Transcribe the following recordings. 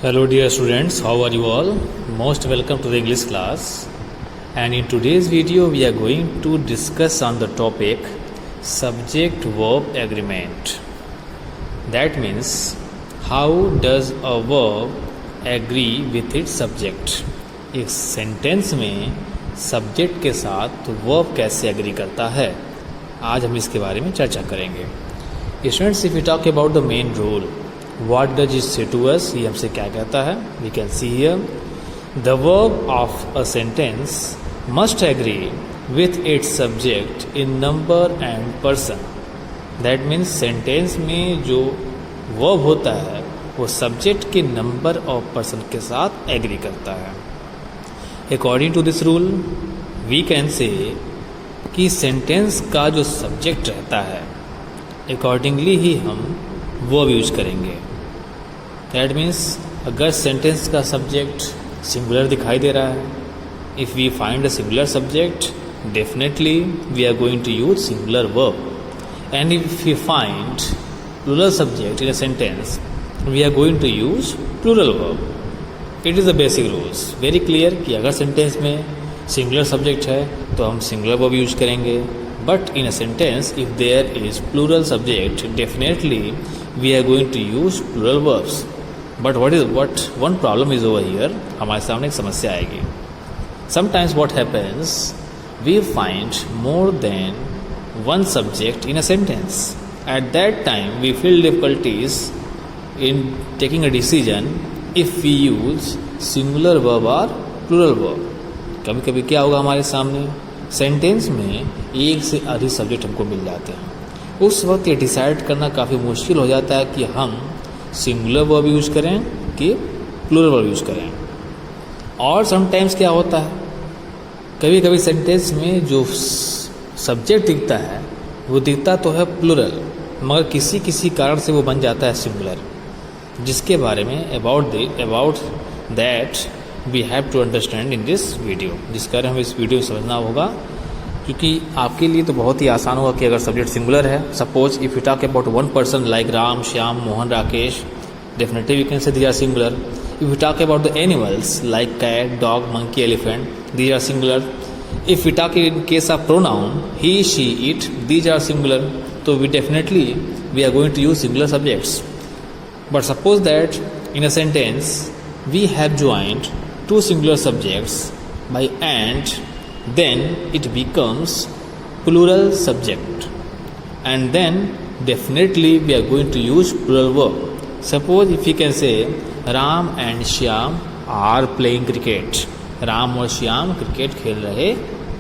Hello dear students, how are you all? Most welcome to the English class. And in today's video we are going to discuss on the topic subject verb agreement. That means how does a verb agree with its subject? एक sentence में subject के साथ verb कैसे agree करता है, आज हम इसके बारे में चर्चा करेंगे. Students, if you talk about the main rule, what does it say to us, ये हमसे क्या कहता है? We can see here the verb of a sentence must agree with its subject in number and person. That means sentence में जो verb होता है वो सब्जेक्ट के नंबर और पर्सन के साथ एग्री करता है. According to this rule we can say कि सेंटेंस का जो सब्जेक्ट रहता है अकॉर्डिंगली ही हम वर्ब यूज करेंगे. दैट मीन्स अगर सेंटेंस का सब्जेक्ट सिंगुलर दिखाई दे रहा है, if we find a singular subject definitely we are going to use singular verb. And if we find plural subject in a sentence we are going to use plural verb. It is the basic rules, very clear कि अगर sentence में singular subject है तो हम singular verb use करेंगे. But in a sentence, if there is plural subject, definitely we are going to use plural verbs. But what one problem is over here, हमारे सामने एक समस्या आएगी. Sometimes what happens, we find more than one subject in a sentence. At that time, we feel difficulties in taking a decision if we use singular verb or plural verb. कभी कभी क्या होगा हमारे सामने, सेंटेंस में एक से अधिक सब्जेक्ट हमको मिल जाते हैं. उस वक्त ये डिसाइड करना काफ़ी मुश्किल हो जाता है कि हम सिंगुलर वर्ब यूज करें कि प्लूरल वर्ब यूज करें. और समटाइम्स क्या होता है, कभी कभी सेंटेंस में जो सब्जेक्ट दिखता है वो दिखता तो है प्लूरल, मगर किसी किसी कारण से वो बन जाता है सिंगुलर, जिसके बारे में about that we have to understand in this video. जिस कारण हमें इस वीडियो समझना होगा, क्योंकि आपके लिए तो बहुत ही आसान होगा कि अगर सब्जेक्ट सिंगुलर है. Suppose if you talk about one person like Ram, Shyam, Mohan, Rakesh, definitely we can say these are singular. If you talk about the animals like cat, dog, monkey, elephant, these are singular. If you talk in case of pronoun he, she, it, these are singular. तो we definitely we are going to use singular subjects. But suppose that in a sentence we have joined two singular subjects by and, then it becomes plural subject, and then definitely we are going to use plural verb. Suppose if we can say Ram and Shyam are playing cricket. Ram और Shyam cricket खेल रहे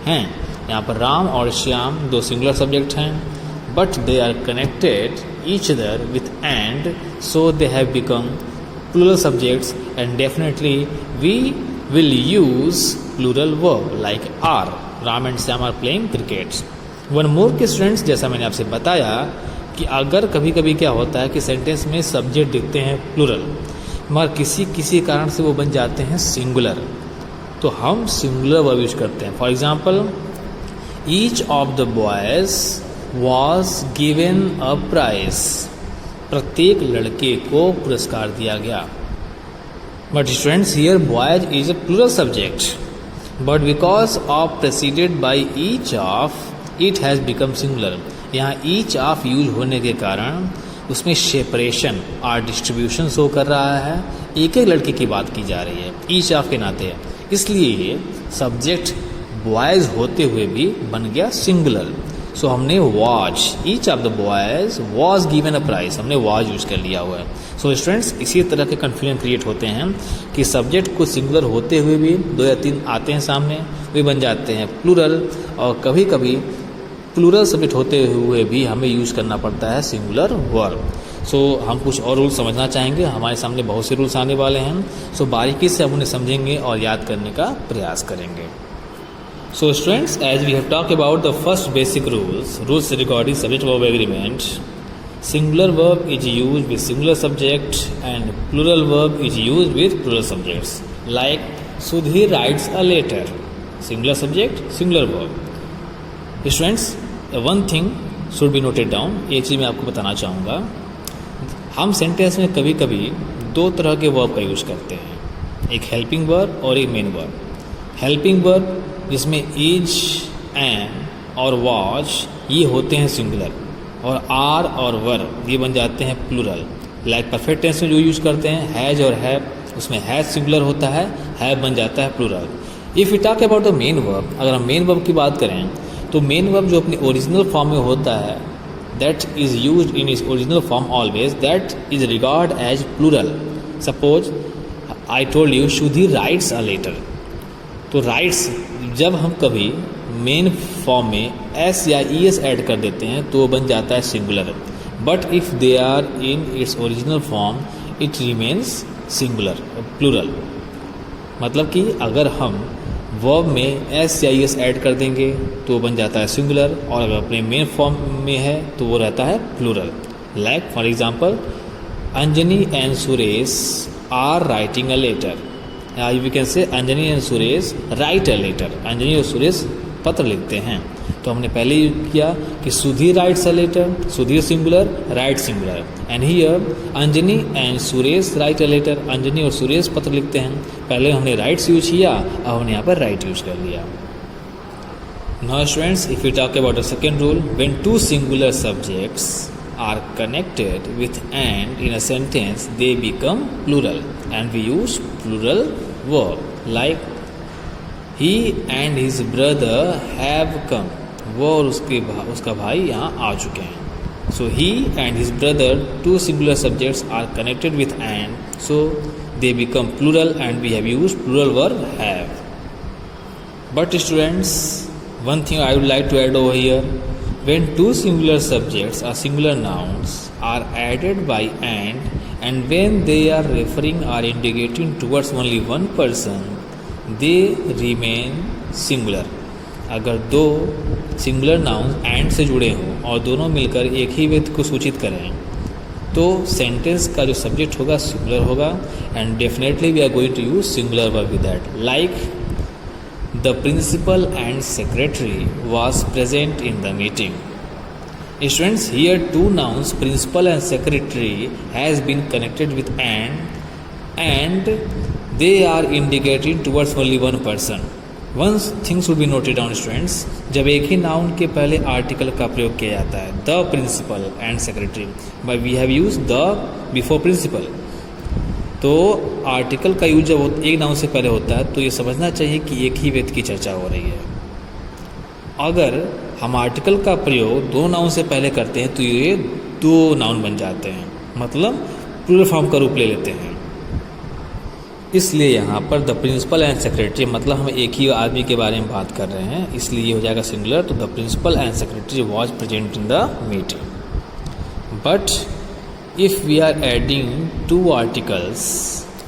हैं. यहाँ पर राम और श्याम दो singular subject हैं, but they are connected each other with and, so they have become plural subjects, and definitely we will use plural verb like are. Ram and Shyam are playing cricket. One more के students, जैसा मैंने आपसे बताया कि अगर कभी कभी क्या होता है कि सेंटेंस में सब्जेक्ट दिखते हैं प्लूरल, मगर किसी किसी कारण से वो बन जाते हैं सिंगुलर, तो हम सिंगुलर वर्ब यूज करते हैं. For example, each of the boys was given a prize. प्रत्येक लड़के को पुरस्कार दिया गया. But students, here boys is a plural subject, but because of preceded by each of, it has become singular. यहाँ each of use होने के कारण उसमें सेपरेशन और डिस्ट्रीब्यूशन शो कर रहा है. एक एक लड़के की बात की जा रही है ईच ऑफ के नाते, इसलिए सब्जेक्ट बॉयज होते हुए भी बन गया सिंगुलर. सो हमने watch, each of the boys was given a prize, हमने वॉज यूज कर लिया हुआ है. सो स्टूडेंट्स, इसी तरह के कन्फ्यूजन क्रिएट होते हैं कि सब्जेक्ट को सिंगुलर होते हुए भी दो या तीन आते हैं सामने, वे बन जाते हैं प्लूरल, और कभी कभी प्लूरल सब्जेक्ट होते हुए भी हमें यूज करना पड़ता है सिंगुलर वर्ब. सो हम कुछ और रूल समझना चाहेंगे, हमारे सामने बहुत से रूल्स आने वाले हैं. सो बारीकी से हम उन्हें समझेंगे और याद करने का प्रयास करेंगे. So students, as we have talked about the first basic rules regarding subject verb agreement, singular verb is used with singular subject and plural verb is used with plural subjects. Like Sudhir writes a letter, singular subject, singular verb. Students, one thing should be noted down. एक चीज़ मैं आपको बताना चाहूँगा, हम sentence में कभी कभी दो तरह के वर्ब का यूज करते हैं, एक हेल्पिंग वर्ब और एक मेन वर्ब। हेल्पिंग वर्ब जिसमें इज, एम और वाज ये होते हैं सिंगुलर, और आर और वर ये बन जाते हैं प्लूरल। लाइक परफेक्ट टेंस में जो यूज करते हैं हैज और हैव, उसमें हैज सिंगुलर होता है, हैव बन जाता है plural. If you talk about the main verb, अगर हम मेन वर्ब की बात करें तो मेन वर्ब जो अपनी ओरिजिनल फॉर्म में होता है that is used in is original form always, that is regard as plural. Suppose I told you Sudhi writes a letter, तो राइट्स जब हम कभी मेन फॉर्म में एस या ई एस ऐड कर देते हैं तो बन जाता है singular, but if they are in its original form it remains singular plural. मतलब कि अगर हम वर्ब में एस या ई एस ऐड कर देंगे तो बन जाता है सिंगुलर, और अगर अपने मेन फॉर्म में है तो वो रहता है plural. Like for example Anjani and Suresh are writing a letter, we can say Anjani and Suresh write a letter, Anjani और सुरेश पत्र लिखते हैं। तो हमने पहले यूज किया कि Sudhir writes a letter, Sudhir singular, write singular, and here Anjani and Suresh write a letter, Anjani और सुरेश पत्र लिखते हैं। पहले हमने राइट्स यूज किया, अब हमने यहाँ पर राइट यूज कर लिया। Now students, if you talk about the second rule, when two singular subjects are connected with and in a sentence they become plural and we use plural verb. Like he and his brother have come, वो और उसका भाई यहाँ आ चुके हैं। So he and his brother, two singular subjects are connected with and, so they become plural and we have used plural verb have. But students, one thing I would like to add over here, when two singular subjects or singular nouns are added by and when they are referring or indicating towards only one person, they remain singular. अगर दो singular noun and से जुड़े हों और दोनों मिलकर एक ही व्यक्ति को सूचित करें तो सेंटेंस का जो सब्जेक्ट होगा सिंगुलर होगा, and definitely we are going to use singular verb with that. Like the principal and secretary was present in the meeting. Students, here two nouns principal and secretary has been connected with and they are indicating towards only one person. One thing should be noted down students, जब एक ही noun के पहले article का प्रयोग किया जाता है the principal and secretary, but we have used the before principal, तो आर्टिकल का यूज जब एक नाउन से पहले होता है तो ये समझना चाहिए कि एक ही व्यक्ति की चर्चा हो रही है। अगर हम आर्टिकल का प्रयोग दो नाउन से पहले करते हैं तो ये दो नाउन बन जाते हैं, मतलब प्लूरल फॉर्म का रूप ले लेते हैं। इसलिए यहाँ पर द प्रिंसिपल एंड सेक्रेटरी, मतलब हम एक ही आदमी के बारे में बात कर रहे हैं, इसलिए ये हो जाएगा सिंगुलर। तो the principal and secretary was present in the meeting. But if we are adding two articles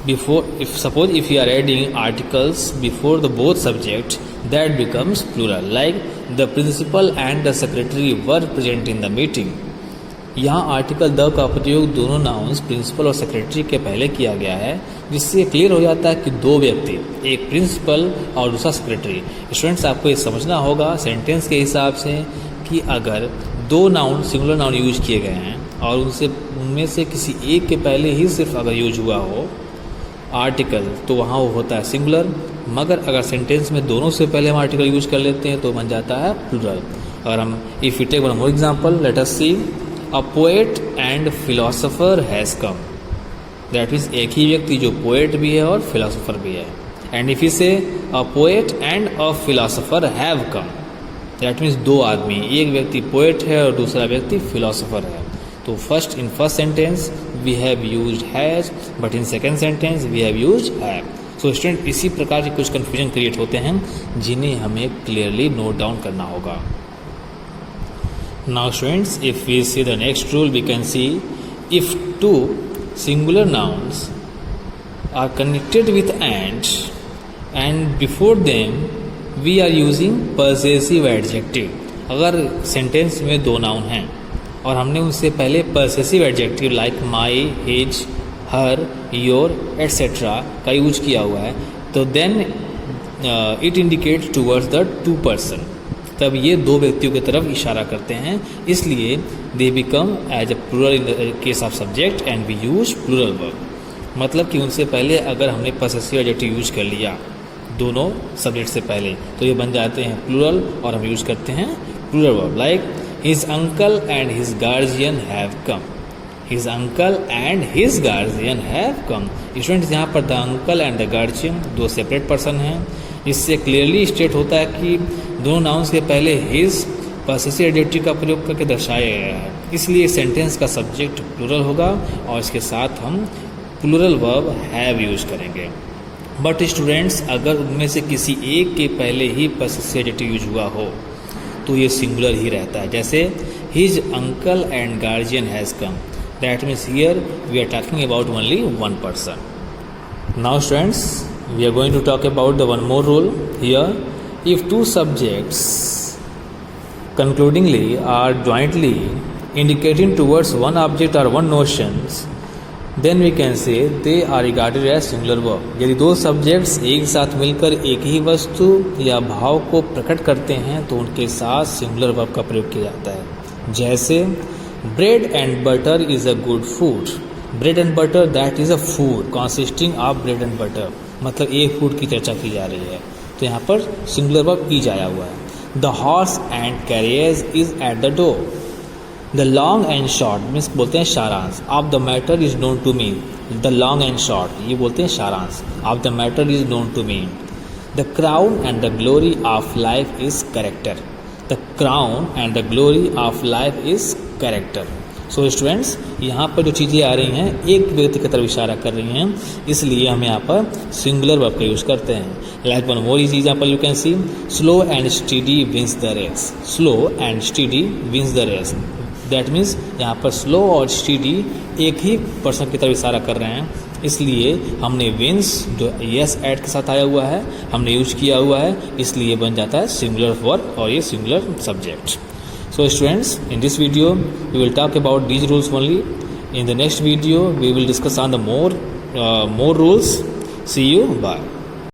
before, if we are adding articles before the both subjects, that becomes plural. Like the principal and the secretary were present in the meeting. यहाँ article the का प्रयोग दोनों nouns principal और secretary के पहले किया गया है, जिससे क्लियर हो जाता है कि दो व्यक्ति, एक प्रिंसिपल और दूसरा सेक्रेटरी। स्टूडेंट्स, आपको ये समझना होगा सेंटेंस के हिसाब से कि अगर दो नाउन सिंगुलर नाउन यूज किए गए हैं और उनमें से किसी एक के पहले ही सिर्फ अगर यूज हुआ हो आर्टिकल तो वहाँ वो होता है सिंगुलर, मगर अगर सेंटेंस में दोनों से पहले हम आर्टिकल यूज कर लेते हैं तो बन जाता है प्लूरल। और हम if you take one more example, let us see a poet and philosopher has come, that means एक ही व्यक्ति जो पोएट भी है और फिलोसोफर भी है। एंड इफ यू से अ poet and a philosopher have come, that means दो आदमी, एक व्यक्ति पोएट है और दूसरा व्यक्ति फिलोसोफर है। तो in first sentence we have used has, but in second sentence we have used have. So student, इसी प्रकार के कुछ कन्फ्यूजन क्रिएट होते हैं जिन्हें हमें क्लियरली नोट डाउन करना होगा। Now students, if we see the next rule we can see if two singular nouns are connected with and before them we are using possessive adjective. अगर sentence में दो noun हैं और हमने उनसे पहले possessive adjective like my, his, her, your etcetera का यूज किया हुआ है, तो then it indicates towards the two person, तब ये दो व्यक्तियों की तरफ इशारा करते हैं, इसलिए they become as a plural in the case of subject and we use plural verb. मतलब कि उनसे पहले अगर हमने पसेसिव एडजेक्टिव यूज कर लिया दोनों सब्जेक्ट से पहले तो ये बन जाते हैं प्लूरल और हम यूज करते हैं plural verb like his uncle and his guardian have come. His uncle and his guardian have come. Students यहाँ पर the uncle and the guardian दो सेपरेट पर्सन हैं। इससे क्लियरली स्टेट होता है कि दोनों नाउन्स के पहले हिज पसेसिव एडजेक्टिव का प्रयोग करके दर्शाया गया है, इसलिए सेंटेंस का सब्जेक्ट प्लूरल होगा और इसके साथ हम प्लूरल वर्ब हैव यूज करेंगे। बट स्टूडेंट्स अगर उनमें से किसी एक के पहले ही पसेसिव एडजेक्टिव यूज हुआ हो तो ये सिंगुलर ही रहता है, जैसे his uncle and guardian has come. That means here we are talking about only one person. Now students we are going to talk about the one more rule here. If two subjects concludingly are jointly indicating towards one object or one notions, then we can say they are regarded as singular verb. यदि दो subjects एक साथ मिलकर एक ही वस्तु या भाव को प्रकट करते हैं तो उनके साथ सिंगुलर वर्ब का प्रयोग किया जाता है। जैसे bread and butter is a good food. Bread and butter that is a food consisting of bread and butter, मतलब एक फूड की चर्चा की जा रही है तो यहाँ पर सिंगुलर वर्ब ईज आया हुआ है। The horse and carriers is at the door. The long and short means बोलते हैं सारांश of the matter is known to me. The long and short ये बोलते हैं सारांश of the matter is known to me. The crown and the glory of life is character. The crown and the glory of life is character. So students यहाँ पर जो चीज़ें आ रही हैं एक व्यक्ति की तरफ इशारा कर रही हैं, इसलिए हम यहाँ पर सिंगुलर वर्ब का यूज़ करते हैं। Like one more is example you can see slow and steady wins the race. Slow and steady wins the race. That means यहाँ पर स्लो और स्टीडी एक ही पर्सन की तरफ इशारा कर रहे हैं, इसलिए हमने विंस जो यस एड के साथ आया हुआ है हमने यूज किया हुआ है, इसलिए बन जाता है सिंगुलर वर्ब और ये singular subject. So students, in this video we will talk about these rules only. In the next video we will discuss on the more rules. See you. Bye.